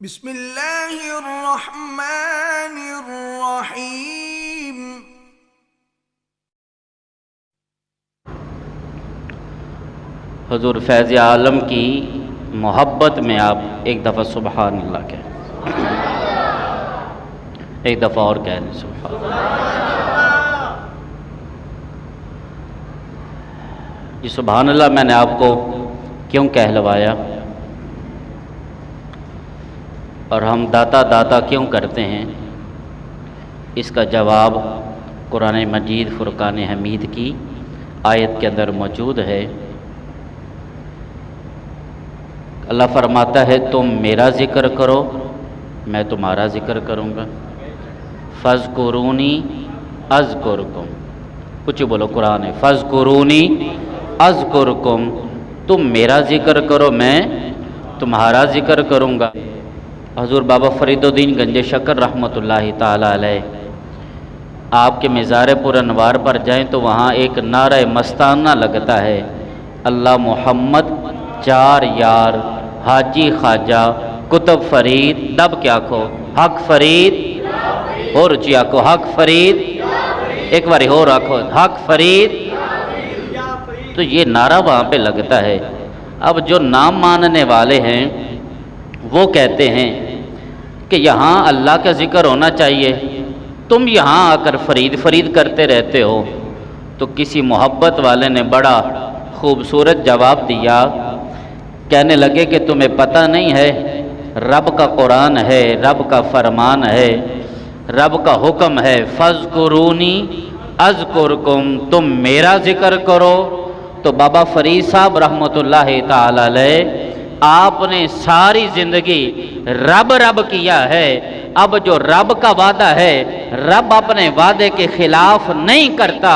بسم اللہ الرحمن الرحیم۔ حضور فیض عالم کی محبت میں آپ ایک دفعہ سبحان اللہ کہیں، ایک دفعہ اور کہہ لیں سبحان اللہ۔ یہ سبحان اللہ میں نے آپ کو کیوں کہلوایا اور ہم داتا داتا کیوں کرتے ہیں، اس کا جواب قرآن مجید فرقان حمید کی آیت کے اندر موجود ہے۔ اللہ فرماتا ہے تم میرا ذکر کرو میں تمہارا ذکر کروں گا، فاذکرونی اذکرکم، کچھ بولو قرآن ہے، فاذکرونی اذکرکم، تم میرا ذکر کرو میں تمہارا ذکر کروں گا۔ حضور بابا فرید الدین گنج شکر رحمۃ اللہ تعالی علیہ، آپ کے مزار پر انوار پر جائیں تو وہاں ایک نعرہ مستانہ لگتا ہے، اللہ محمد چار یار حاجی خواجہ کتب فرید دب کیا کھو حق فرید اور چیا کو حق فرید، ایک باری ہو رکھو حق فرید، تو یہ نعرہ وہاں پہ لگتا ہے۔ اب جو نام ماننے والے ہیں وہ کہتے ہیں کہ یہاں اللہ کا ذکر ہونا چاہیے، تم یہاں آ کر فرید فرید کرتے رہتے ہو۔ تو کسی محبت والے نے بڑا خوبصورت جواب دیا، کہنے لگے کہ تمہیں پتہ نہیں ہے رب کا قرآن ہے، رب کا فرمان ہے، رب کا حکم ہے، فاذکرونی اذکرکم، تم میرا ذکر کرو۔ تو بابا فرید صاحب رحمۃ اللہ تعالی علیہ، آپ نے ساری زندگی رب رب کیا ہے، اب جو رب کا وعدہ ہے رب اپنے وعدے کے خلاف نہیں کرتا۔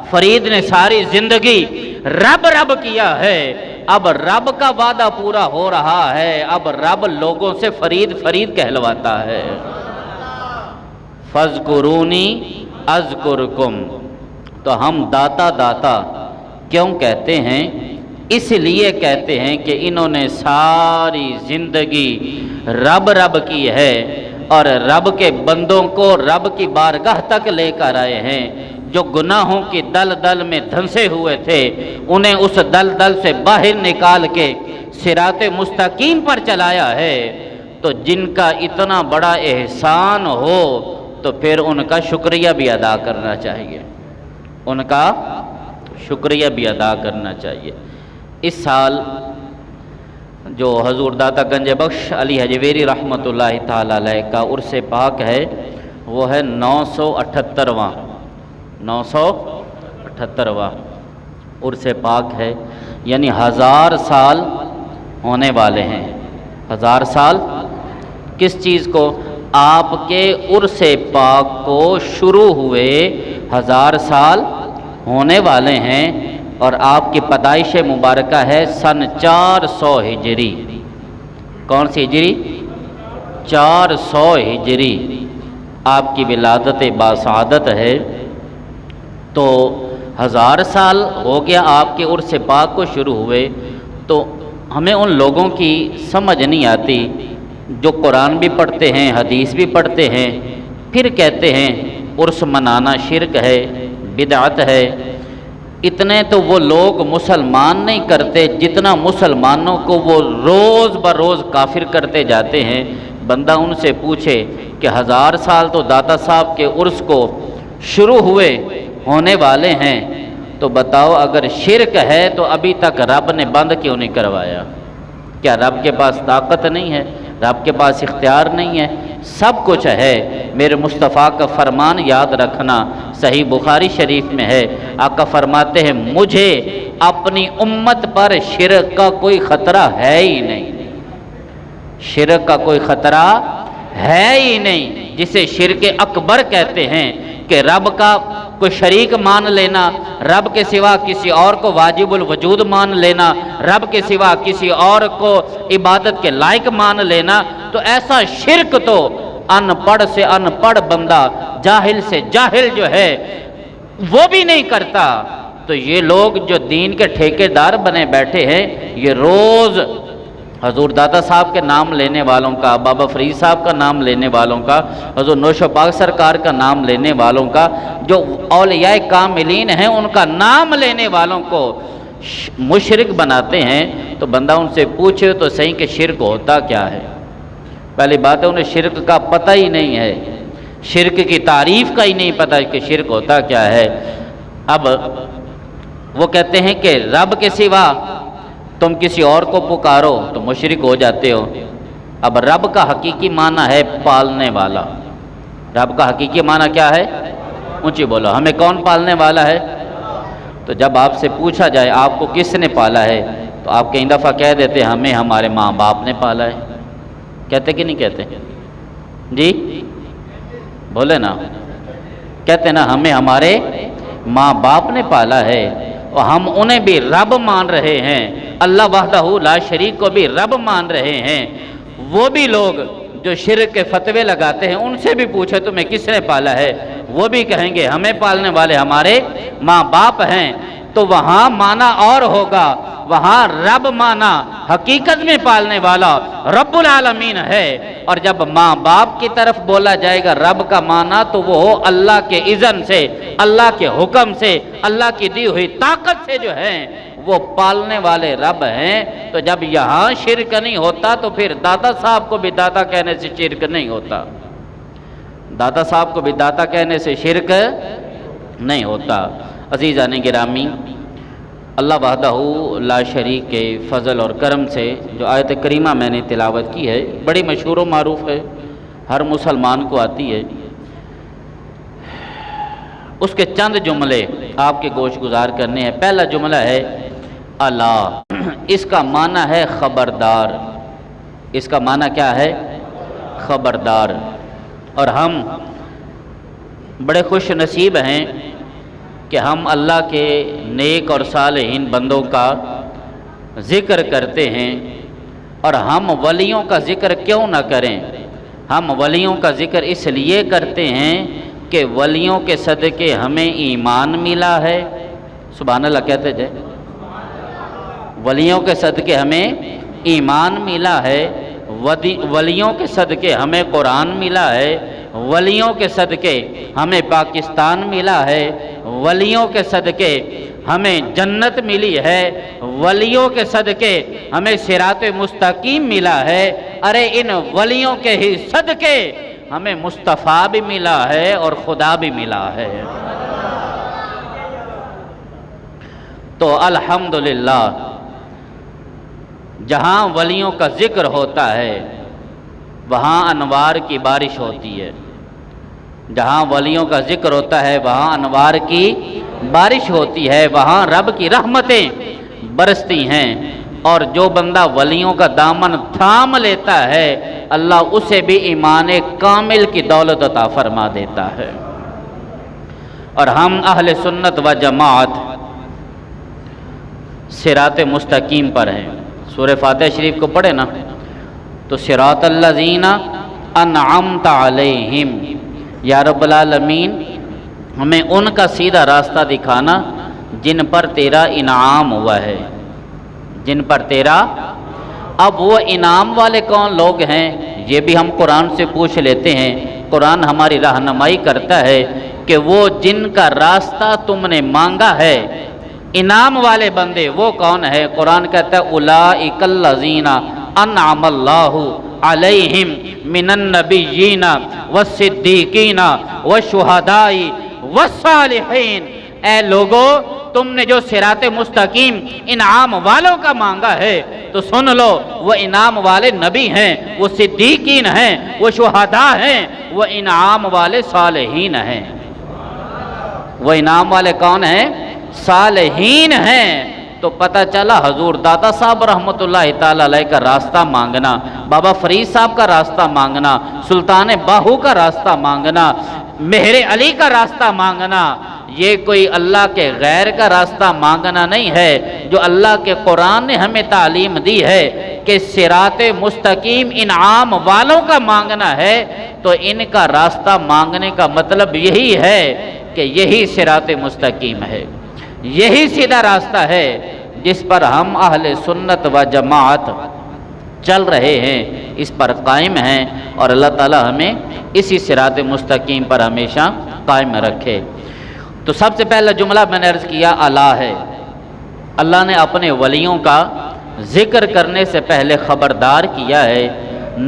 فرید نے ساری زندگی رب رب کیا ہے، اب رب کا وعدہ پورا ہو رہا ہے، اب رب لوگوں سے فرید فرید کہلواتا ہے۔ فاذکرونی اذکرکم، تو ہم داتا داتا کیوں کہتے ہیں؟ اس لیے کہتے ہیں کہ انہوں نے ساری زندگی رب رب کی ہے اور رب کے بندوں کو رب کی بارگاہ تک لے کر آئے ہیں۔ جو گناہوں کی دل دل میں دھنسے ہوئے تھے انہیں اس دل دل سے باہر نکال کے صراط مستقیم پر چلایا ہے۔ تو جن کا اتنا بڑا احسان ہو تو پھر ان کا شکریہ بھی ادا کرنا چاہیے، ان کا شکریہ بھی ادا کرنا چاہیے۔ اس سال جو حضور داتا گنج بخش علی حجویری رحمۃ اللہ تعالی علیہ کا عرس پاک ہے وہ ہے 978واں 978واں عرس پاک ہے، یعنی 1000 سال ہونے والے ہیں۔ 1000 سال کس چیز کو؟ آپ کے عرس پاک کو شروع ہوئے 1000 سال ہونے والے ہیں، اور آپ کی پیدائش مبارکہ ہے سن 400 ہجری۔ کون سی ہجری؟ 400 ہجری آپ کی ولادت باسعادت ہے۔ تو 1000 سال ہو گیا آپ کے عرس پاک کو شروع ہوئے، تو ہمیں ان لوگوں کی سمجھ نہیں آتی جو قرآن بھی پڑھتے ہیں حدیث بھی پڑھتے ہیں پھر کہتے ہیں عرس منانا شرک ہے بدعت ہے۔ اتنے تو وہ لوگ مسلمان نہیں کرتے جتنا مسلمانوں کو وہ روز بروز کافر کرتے جاتے ہیں۔ بندہ ان سے پوچھے کہ 1000 سال تو داتا صاحب کے عرس کو شروع ہوئے ہونے والے ہیں، تو بتاؤ اگر شرک ہے تو ابھی تک رب نے بند کیوں نہیں کروایا؟ کیا رب کے پاس طاقت نہیں ہے؟ رب کے پاس اختیار نہیں ہے؟ سب کچھ ہے۔ میرے مصطفیٰ کا فرمان یاد رکھنا، صحیح بخاری شریف میں ہے، آقا فرماتے ہیں مجھے اپنی امت پر شرک کا کوئی خطرہ ہے ہی نہیں، شرک کا کوئی خطرہ ہے ہی نہیں، جسے شرک اکبر کہتے ہیں کہ رب کا کوئی شریک مان لینا، رب کے سوا کسی اور کو واجب الوجود مان لینا، رب کے سوا کسی اور کو عبادت کے لائق مان لینا، تو ایسا شرک تو ان پڑھ سے ان پڑھ بندہ، جاہل سے جاہل جو ہے وہ بھی نہیں کرتا۔ تو یہ لوگ جو دین کے ٹھیکیدار بنے بیٹھے ہیں، یہ روز حضور داتا صاحب کے نام لینے والوں کا، بابا فرید صاحب کا نام لینے والوں کا، حضور نوش و پاک سرکار کا نام لینے والوں کا، جو اولیاء کاملین ہیں ان کا نام لینے والوں کو مشرک بناتے ہیں، تو بندہ ان سے پوچھے تو صحیح کہ شرک ہوتا کیا ہے۔ پہلی بات ہے انہیں شرک کا پتہ ہی نہیں ہے، شرک کی تعریف کا ہی نہیں پتہ کہ شرک ہوتا کیا ہے۔ اب وہ کہتے ہیں کہ رب کے سوا تم کسی اور کو پکارو تو مشرک ہو جاتے ہو۔ اب رب کا حقیقی معنی ہے پالنے والا۔ رب کا حقیقی معنی کیا ہے؟ اونچی بولو، ہمیں کون پالنے والا ہے؟ تو جب آپ سے پوچھا جائے آپ کو کس نے پالا ہے تو آپ کئی دفعہ کہہ دیتے ہمیں ہمارے ماں باپ نے پالا ہے۔ کہتے کہ نہیں کہتے؟ جی بولے نا، کہتے نا ہمیں ہمارے ماں باپ نے پالا ہے، اور ہم انہیں بھی رب مان رہے ہیں، اللہ وحدہ لا شریک کو بھی رب مان رہے ہیں۔ وہ بھی لوگ جو شرک کے فتوے لگاتے ہیں ان سے بھی پوچھے تمہیں کس نے پالا ہے، وہ بھی کہیں گے ہمیں پالنے والے ہمارے ماں باپ ہیں۔ تو وہاں معنی اور ہوگا، وہاں رب معنی حقیقت میں پالنے والا رب العالمین ہے، اور جب ماں باپ کی طرف بولا جائے گا رب کا معنی تو وہ اللہ کے اذن سے، اللہ کے حکم سے، اللہ کی دی ہوئی طاقت سے جو ہیں وہ پالنے والے رب ہیں۔ تو جب یہاں شرک نہیں ہوتا تو پھر دادا صاحب کو بھی دادا کہنے سے شرک نہیں ہوتا، دادا صاحب کو بھی دادا کہنے سے شرک نہیں ہوتا۔ عزیزان گرامی، اللہ وحدہ لا شریک کے فضل اور کرم سے جو آیت کریمہ میں نے تلاوت کی ہے بڑی مشہور و معروف ہے، ہر مسلمان کو آتی ہے۔ اس کے چند جملے آپ کے گوش گزار کرنے ہیں۔ پہلا جملہ ہے اللہ، اس کا معنی ہے خبردار۔ اس کا معنی کیا ہے؟ خبردار۔ اور ہم بڑے خوش نصیب ہیں کہ ہم اللہ کے نیک اور صالحین بندوں کا ذکر کرتے ہیں، اور ہم ولیوں کا ذکر کیوں نہ کریں؟ ہم ولیوں کا ذکر اس لیے کرتے ہیں کہ ولیوں کے صدقے ہمیں ایمان ملا ہے۔ سبحان اللہ کہتے جائے، ولیوں کے صدقے ہمیں ایمان ملا ہے، ولیوں کے صدقے ہمیں قرآن ملا ہے، ولیوں کے صدقے ہمیں پاکستان ملا ہے، ولیوں کے صدقے ہمیں جنت ملی ہے، ولیوں کے صدقے ہمیں صراط مستقیم ملا ہے۔ ارے ان ولیوں کے ہی صدقے ہمیں مصطفیٰ بھی ملا ہے اور خدا بھی ملا ہے۔ تو الحمدللہ جہاں ولیوں کا ذکر ہوتا ہے وہاں انوار کی بارش ہوتی ہے، جہاں ولیوں کا ذکر ہوتا ہے وہاں انوار کی بارش ہوتی ہے، وہاں رب کی رحمتیں برستی ہیں، اور جو بندہ ولیوں کا دامن تھام لیتا ہے اللہ اسے بھی ایمان کامل کی دولت عطا فرما دیتا ہے۔ اور ہم اہل سنت و جماعت صراط مستقیم پر ہیں۔ سورہ فاتحہ شریف کو پڑھے نا تو صراط الذین انعمت علیہم، یا رب العالمین ہمیں ان کا سیدھا راستہ دکھانا جن پر تیرا انعام ہوا ہے، جن پر تیرا۔ اب وہ انعام والے کون لوگ ہیں یہ بھی ہم قرآن سے پوچھ لیتے ہیں۔ قرآن ہماری رہنمائی کرتا ہے کہ وہ جن کا راستہ تم نے مانگا ہے انعام والے بندے وہ کون ہے؟ قرآن کہتا ہے اولئک الذین انعم اللہ علیہم من النبیین والصدیقین والشہداء والصالحین۔ اے لوگو تم نے جو صراط مستقیم انعام والوں کا مانگا ہے تو سن لو وہ انعام والے نبی ہیں، وہ صدیقین ہیں، وہ شہداء ہیں، وہ انعام والے صالحین ہیں۔ وہ انعام والے کون ہیں؟ صالحین ہیں۔ تو پتہ چلا حضور دادا صاحب رحمۃ اللہ تعالی علیہ کا راستہ مانگنا، بابا فرید صاحب کا راستہ مانگنا، سلطان باہو کا راستہ مانگنا، مہر علی کا راستہ مانگنا، یہ کوئی اللہ کے غیر کا راستہ مانگنا نہیں ہے۔ جو اللہ کے قرآن نے ہمیں تعلیم دی ہے کہ صراط مستقیم انعام والوں کا مانگنا ہے، تو ان کا راستہ مانگنے کا مطلب یہی ہے کہ یہی صراط مستقیم ہے، یہی سیدھا راستہ ہے جس پر ہم اہل سنت و جماعت چل رہے ہیں، اس پر قائم ہیں، اور اللہ تعالی ہمیں اسی صراط مستقیم پر ہمیشہ قائم رکھے۔ تو سب سے پہلا جملہ میں نے عرض کیا الا ہے۔ اللہ نے اپنے ولیوں کا ذکر کرنے سے پہلے خبردار کیا ہے۔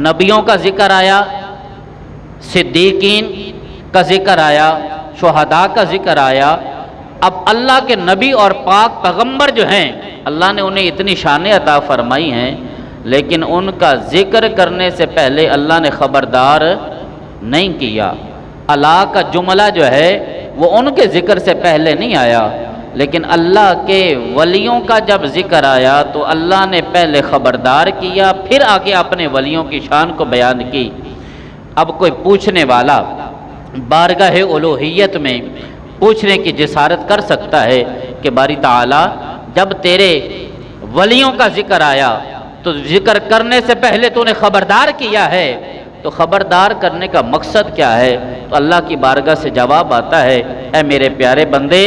نبیوں کا ذکر آیا، صدیقین کا ذکر آیا، شہداء کا ذکر آیا۔ اب اللہ کے نبی اور پاک پیغمبر جو ہیں، اللہ نے انہیں اتنی شانیں عطا فرمائی ہیں، لیکن ان کا ذکر کرنے سے پہلے اللہ نے خبردار نہیں کیا۔ اللہ کا جملہ جو ہے وہ ان کے ذکر سے پہلے نہیں آیا، لیکن اللہ کے ولیوں کا جب ذکر آیا تو اللہ نے پہلے خبردار کیا، پھر آگے اپنے ولیوں کی شان کو بیان کی۔ اب کوئی پوچھنے والا بارگاہ الوہیت میں پوچھنے کی جسارت کر سکتا ہے کہ باری تعالیٰ جب تیرے ولیوں کا ذکر آیا تو ذکر کرنے سے پہلے تو نے خبردار کیا ہے، تو خبردار کرنے کا مقصد کیا ہے؟ تو اللہ کی بارگاہ سے جواب آتا ہے، اے میرے پیارے بندے،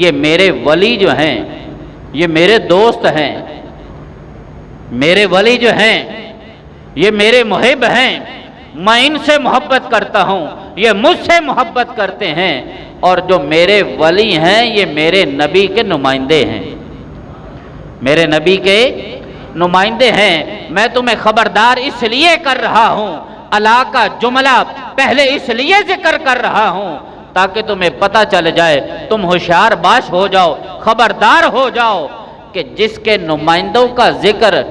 یہ میرے ولی جو ہیں، یہ میرے دوست ہیں، میرے ولی جو ہیں یہ میرے محب ہیں، میں ان سے محبت کرتا ہوں، یہ مجھ سے محبت کرتے ہیں، اور جو میرے ولی ہیں یہ میرے نبی کے نمائندے ہیں، میرے نبی کے نمائندے ہیں۔ میں تمہیں خبردار اس لیے کر رہا ہوں، اللہ کا جملہ پہلے اس لیے ذکر کر رہا ہوں تاکہ تمہیں پتہ چل جائے، تم ہوشیار باش ہو جاؤ، خبردار ہو جاؤ کہ جس کے نمائندوں کا ذکر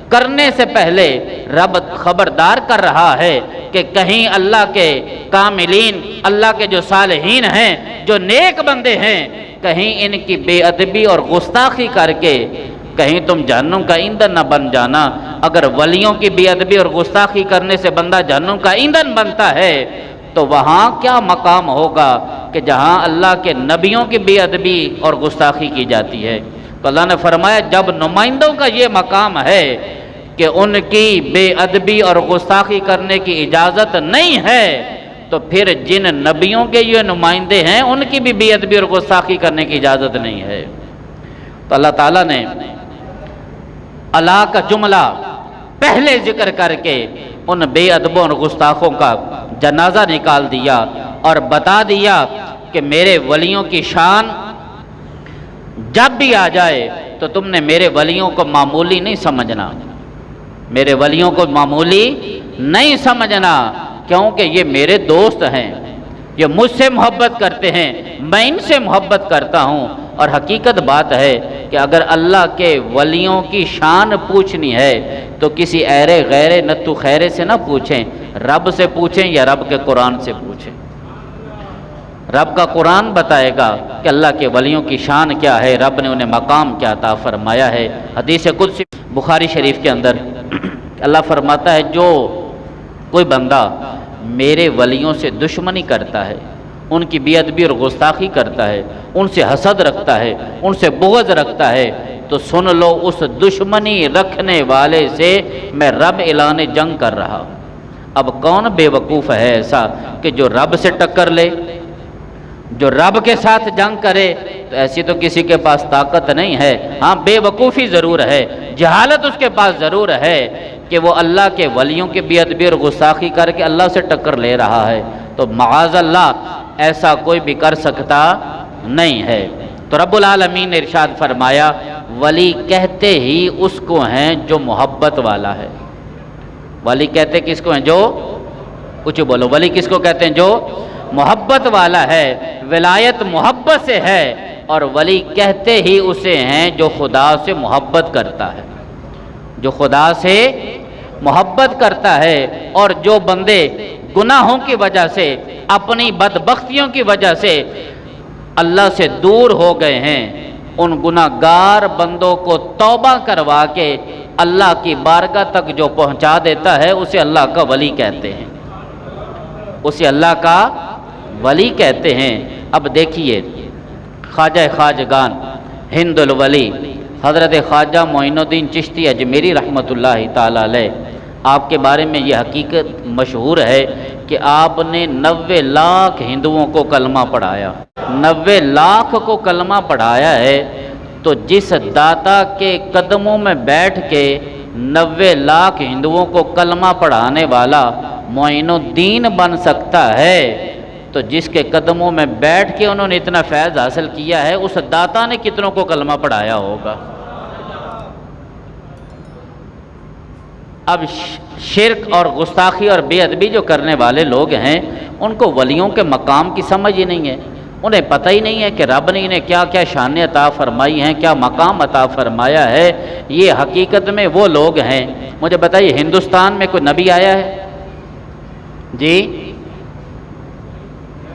کرنے سے پہلے رب خبردار کر رہا ہے کہ کہیں اللہ کے کاملین، اللہ کے جو صالحین ہیں، جو نیک بندے ہیں، کہیں ان کی بے ادبی اور گستاخی کر کے کہیں تم جہنم کا ایندھن نہ بن جانا۔ اگر ولیوں کی بے ادبی اور گستاخی کرنے سے بندہ جہنم کا ایندھن بنتا ہے تو وہاں کیا مقام ہوگا کہ جہاں اللہ کے نبیوں کی بے ادبی اور گستاخی کی جاتی ہے۔ تو اللہ نے فرمایا جب نمائندوں کا یہ مقام ہے کہ ان کی بے ادبی اور گستاخی کرنے کی اجازت نہیں ہے، تو پھر جن نبیوں کے یہ نمائندے ہیں ان کی بھی بے ادبی اور گستاخی کرنے کی اجازت نہیں ہے۔ تو اللہ تعالیٰ نے اللہ کا جملہ پہلے ذکر کر کے ان بے ادبوں اور گستاخوں کا جنازہ نکال دیا اور بتا دیا کہ میرے ولیوں کی شان جب بھی آ جائے تو تم نے میرے ولیوں کو معمولی نہیں سمجھنا، میرے ولیوں کو معمولی نہیں سمجھنا، کیونکہ یہ میرے دوست ہیں، یہ مجھ سے محبت کرتے ہیں، میں ان سے محبت کرتا ہوں۔ اور حقیقت بات ہے کہ اگر اللہ کے ولیوں کی شان پوچھنی ہے تو کسی ایرے غیرے نتو خیرے سے نہ پوچھیں، رب سے پوچھیں یا رب کے قرآن سے پوچھیں۔ رب کا قرآن بتائے گا کہ اللہ کے ولیوں کی شان کیا ہے، رب نے انہیں مقام کیا عطا فرمایا ہے۔ حدیث قدسی بخاری شریف کے اندر اللہ فرماتا ہے جو کوئی بندہ میرے ولیوں سے دشمنی کرتا ہے، ان کی بے ادبی اور گستاخی کرتا ہے، ان سے حسد رکھتا ہے، ان سے بغض رکھتا ہے، تو سن لو اس دشمنی رکھنے والے سے میں رب اعلان جنگ کر رہا ہوں۔ اب کون بے وقوف ہے ایسا کہ جو رب سے ٹکر لے، جو رب کے ساتھ جنگ کرے؟ تو ایسی تو کسی کے پاس طاقت نہیں ہے۔ ہاں بے وقوفی ضرور ہے، جہالت اس کے پاس ضرور ہے کہ وہ اللہ کے ولیوں کی بے ادبی اور گستاخی کر کے اللہ سے ٹکر لے رہا ہے، تو معاذ اللہ ایسا کوئی بھی کر سکتا نہیں ہے۔ تو رب العالمین نے ارشاد فرمایا ولی کہتے ہی اس کو ہیں جو محبت والا ہے۔ ولی کہتے کس کو ہیں؟ جو کچھ بولو، ولی کس کو کہتے ہیں؟ جو محبت والا ہے، ولایت محبت سے ہے، اور ولی کہتے ہی اسے ہیں جو خدا سے محبت کرتا ہے، جو خدا سے محبت کرتا ہے۔ اور جو بندے گناہوں کی وجہ سے، اپنی بدبختیوں کی وجہ سے اللہ سے دور ہو گئے ہیں، ان گناہگار بندوں کو توبہ کروا کے اللہ کی بارگاہ تک جو پہنچا دیتا ہے اسے اللہ کا ولی کہتے ہیں، اسے اللہ کا ولی کہتے ہیں۔ اب دیکھیے خواجہ خواجگان ہند الولی حضرت خواجہ معین الدین چشتی اجمیری رحمۃ اللہ تعالی علیہ، آپ کے بارے میں یہ حقیقت مشہور ہے کہ آپ نے 90 لاکھ ہندوؤں کو کلمہ پڑھایا، 90 لاکھ کو کلمہ پڑھایا ہے۔ تو جس داتا کے قدموں میں بیٹھ کے 90 لاکھ ہندوؤں کو کلمہ پڑھانے والا معین الدین بن سکتا ہے، تو جس کے قدموں میں بیٹھ کے انہوں نے اتنا فیض حاصل کیا ہے، اس داتا نے کتنوں کو کلمہ پڑھایا ہوگا۔ اب شرک اور گستاخی اور بے ادبی جو کرنے والے لوگ ہیں، ان کو ولیوں کے مقام کی سمجھ ہی نہیں ہے، انہیں پتہ ہی نہیں ہے کہ رب نے انہیں کیا کیا شان عطا فرمائی ہیں، کیا مقام عطا فرمایا ہے۔ یہ حقیقت میں وہ لوگ ہیں۔ مجھے بتائیے ہندوستان میں کوئی نبی آیا ہے؟ جی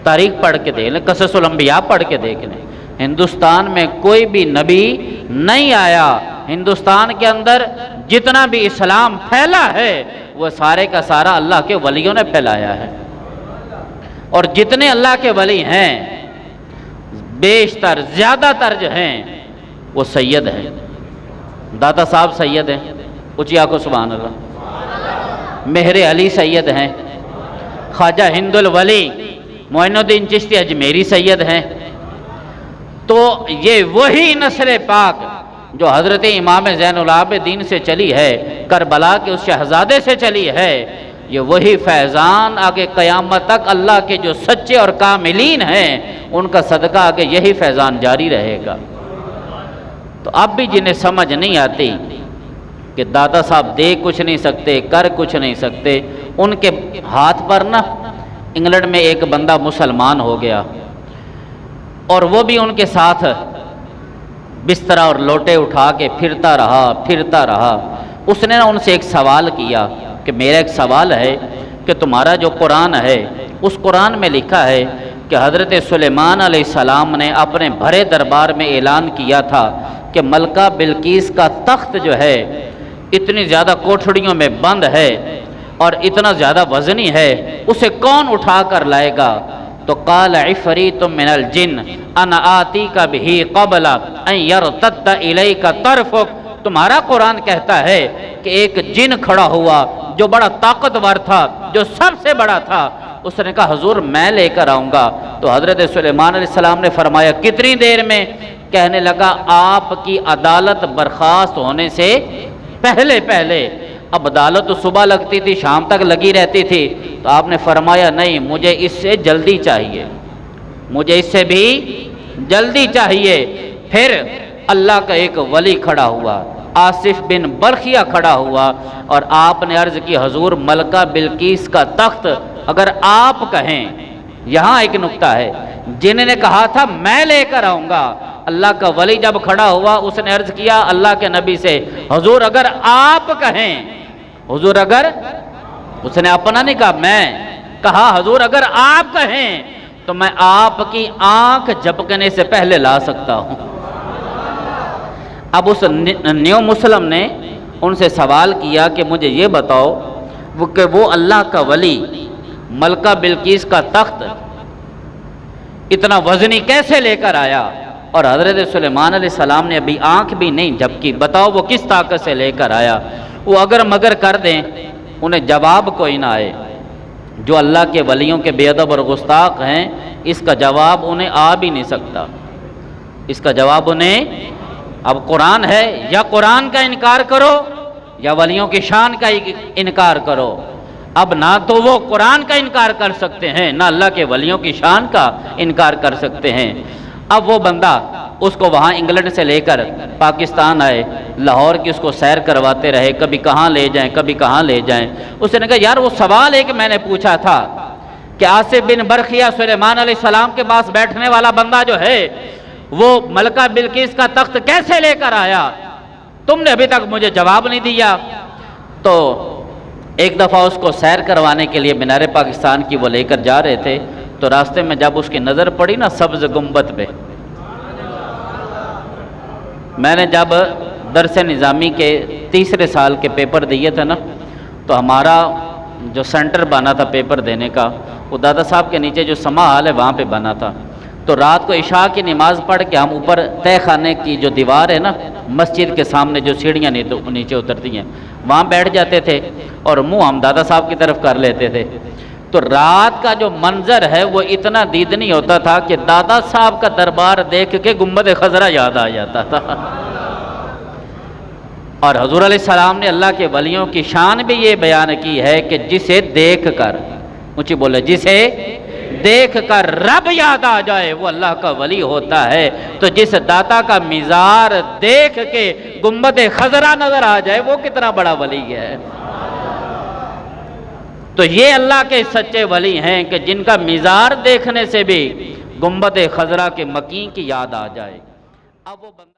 تاریخ پڑھ کے دیکھ لیں، قصص الانبیاء پڑھ کے دیکھ لیں، ہندوستان میں کوئی بھی نبی نہیں آیا۔ ہندوستان کے اندر جتنا بھی اسلام پھیلا ہے وہ سارے کا سارا اللہ کے ولیوں نے پھیلایا ہے، اور جتنے اللہ کے ولی ہیں بیشتر زیادہ تر جو ہیں وہ سید ہیں۔ داتا صاحب سید ہیں، اچیا کو سبحان اللہ۔ مہر علی سید ہیں، خواجہ ہند الولی معین الدین چشتی اجمیری سید ہیں۔ تو یہ وہی نسل پاک جو حضرت امام زین العابدین سے چلی ہے، کربلا کے اس شہزادے سے چلی ہے، یہ وہی فیضان آگے قیامت تک اللہ کے جو سچے اور کاملین ہیں ان کا صدقہ آگے یہی فیضان جاری رہے گا۔ تو اب بھی جنہیں سمجھ نہیں آتی کہ دادا صاحب دے کچھ نہیں سکتے، کر کچھ نہیں سکتے، ان کے ہاتھ پر نا انگلینڈ میں ایک بندہ مسلمان ہو گیا، اور وہ بھی ان کے ساتھ بستر اور لوٹے اٹھا کے پھرتا رہا۔ اس نے ان سے ایک سوال کیا کہ میرا ایک سوال ہے کہ تمہارا جو قرآن ہے اس قرآن میں لکھا ہے کہ حضرت سلیمان علیہ السلام نے اپنے بھرے دربار میں اعلان کیا تھا کہ ملکہ بلقیس کا تخت جو ہے اتنی زیادہ کوٹھڑیوں میں بند ہے اور اتنا زیادہ وزنی ہے، اسے کون اٹھا کر لائے گا؟ تو قال عفریت من الجن انا آتیک بہ قبل ان یرتد الیک طرفک۔ تمہارا قرآن کہتا ہے کہ ایک جن کھڑا ہوا جو بڑا طاقتور تھا، جو سب سے بڑا تھا، اس نے کہا حضور میں لے کر آؤں گا۔ تو حضرت سلیمان علیہ السلام نے فرمایا کتنی دیر میں؟ کہنے لگا آپ کی عدالت برخاست ہونے سے پہلے۔ اب عدالت تو صبح لگتی تھی، شام تک لگی رہتی تھی، تو آپ نے فرمایا نہیں، مجھے اس سے جلدی چاہیے، مجھے اس سے بھی جلدی چاہیے۔ پھر اللہ کا ایک ولی کھڑا ہوا، آصف بن برخیہ کھڑا ہوا، اور آپ نے عرض کی حضور ملکہ بلقیس کا تخت اگر آپ کہیں، یہاں ایک نکتہ ہے، جن نے کہا تھا میں لے کر آؤں گا، اللہ کا ولی جب کھڑا ہوا اس نے عرض کیا اللہ کے نبی سے حضور اگر آپ کہیں، حضور اگر، اس نے اپنا نہیں کہا، میں کہا حضور اگر آپ کہیں تو میں آپ کی آنکھ جھپکنے سے پہلے لا سکتا ہوں۔ اب اس نیو مسلم نے ان سے سوال کیا کہ مجھے یہ بتاؤ کہ وہ اللہ کا ولی ملکہ بلقیس کا تخت اتنا وزنی کیسے لے کر آیا؟ اور حضرت سلیمان علیہ السلام نے ابھی آنکھ بھی نہیں جھپکی، بتاؤ وہ کس طاقت سے لے کر آیا؟ وہ اگر مگر کر دیں انہیں جواب کوئی نہ آئے، جو اللہ کے ولیوں کے بے ادب اور گستاخ ہیں اس کا جواب انہیں آ بھی نہیں سکتا، اس کا جواب انہیں، اب قرآن ہے، یا قرآن کا انکار کرو یا ولیوں کی شان کا انکار کرو۔ اب نہ تو وہ قرآن کا انکار کر سکتے ہیں نہ اللہ کے ولیوں کی شان کا انکار کر سکتے ہیں۔ اب وہ بندہ اس کو وہاں انگلینڈ سے لے کر پاکستان آئے، لاہور کی اس کو سیر کرواتے رہے، کبھی کہاں لے جائیں کبھی کہاں لے جائیں۔ اس نے کہا یار وہ سوال ہے کہ میں نے پوچھا تھا کہ آصف بن برخیہ سلیمان علیہ السلام کے پاس بیٹھنے والا بندہ جو ہے وہ ملکہ بلقیس کا تخت کیسے لے کر آیا، تم نے ابھی تک مجھے جواب نہیں دیا۔ تو ایک دفعہ اس کو سیر کروانے کے لیے مینار پاکستان کی وہ لے کر جا رہے تھے، تو راستے میں جب اس کی نظر پڑی نا سبز گنبد پہ، میں نے جب درس نظامی کے تیسرے سال کے پیپر دیے تھے نا، تو ہمارا جو سینٹر بنا تھا پیپر دینے کا وہ دادا صاحب کے نیچے جو سما ہال ہے وہاں پہ بنا تھا۔ تو رات کو عشاء کی نماز پڑھ کے ہم اوپر تہہ خانے کی جو دیوار ہے نا مسجد کے سامنے جو سیڑھیاں نیچے اترتی ہیں وہاں بیٹھ جاتے تھے اور منہ ہم دادا صاحب کی طرف کر لیتے تھے۔ تو رات کا جو منظر ہے وہ اتنا دیدنی ہوتا تھا کہ دادا صاحب کا دربار دیکھ کے گنبد خضرا یاد آ جاتا تھا۔ اور حضور علیہ السلام نے اللہ کے ولیوں کی شان بھی یہ بیان کی ہے کہ جسے دیکھ کر، اونچی بولے، جسے دیکھ کر رب یاد آ جائے وہ اللہ کا ولی ہوتا ہے۔ تو جس داتا کا مزار دیکھ کے گنبد خضرا نظر آ جائے وہ کتنا بڑا ولی ہے۔ تو یہ اللہ کے سچے ولی ہیں کہ جن کا مزار دیکھنے سے بھی گنبد خضرا کے مکین کی یاد آ جائے۔ اب وہ